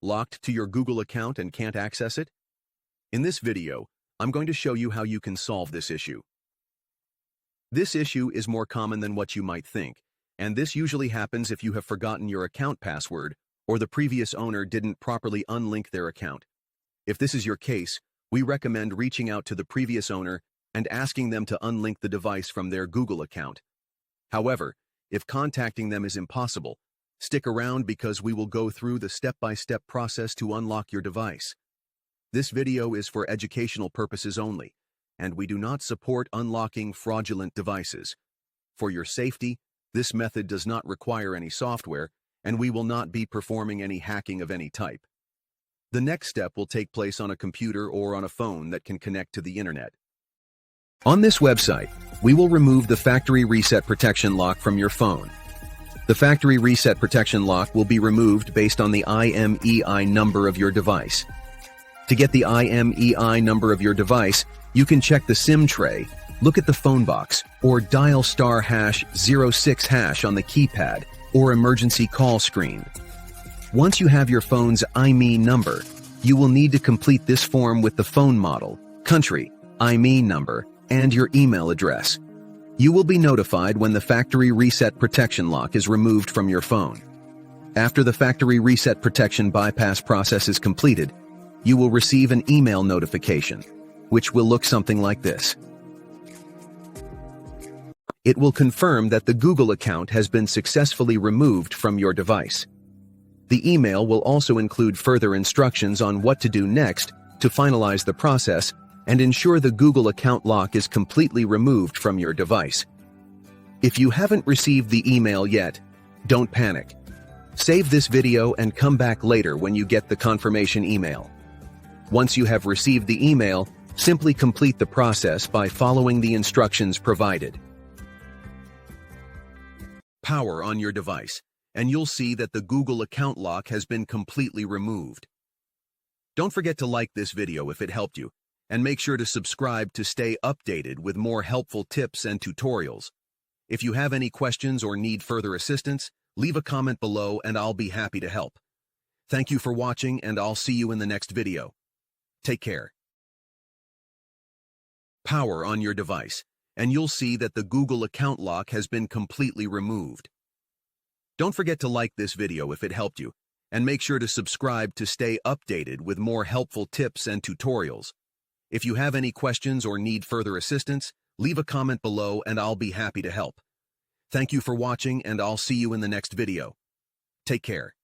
Locked to your Google account and can't access it? In this video, I'm going to show you how you can solve this issue. This issue is more common than what you might think, and this usually happens if you have forgotten your account password or the previous owner didn't properly unlink their account. If this is your case, we recommend reaching out to the previous owner and asking them to unlink the device from their Google account. However, if contacting them is impossible, stick around because we will go through the step-by-step process to unlock your device. This video is for educational purposes only, and we do not support unlocking fraudulent devices. For your safety, this method does not require any software, and we will not be performing any hacking of any type. The next step will take place on a computer or on a phone that can connect to the internet. On this website, we will remove the factory reset protection lock from your phone. The factory reset protection lock will be removed based on the IMEI number of your device. To get the IMEI number of your device, you can check the SIM tray, look at the phone box, or dial *#06# on the keypad or emergency call screen. Once you have your phone's IMEI number, you will need to complete this form with the phone model, country, IMEI number, and your email address. You will be notified when the factory reset protection lock is removed from your phone. After the factory reset protection bypass process is completed, you will receive an email notification, which will look something like this. It will confirm that the Google account has been successfully removed from your device. The email will also include further instructions on what to do next to finalize the process and ensure the Google account lock is completely removed from your device. If you haven't received the email yet, don't panic. Save this video and come back later when you get the confirmation email. Once you have received the email, simply complete the process by following the instructions provided. Power on your device, and you'll see that the Google account lock has been completely removed. Don't forget to like this video if it helped you, and make sure to subscribe to stay updated with more helpful tips and tutorials. If you have any questions or need further assistance, leave a comment below and I'll be happy to help. Thank you for watching, and I'll see you in the next video. Take care. Power on your device, and you'll see that the Google account lock has been completely removed. Don't forget to like this video if it helped you, and make sure to subscribe to stay updated with more helpful tips and tutorials. If you have any questions or need further assistance, leave a comment below and I'll be happy to help. Thank you for watching, and I'll see you in the next video. Take care.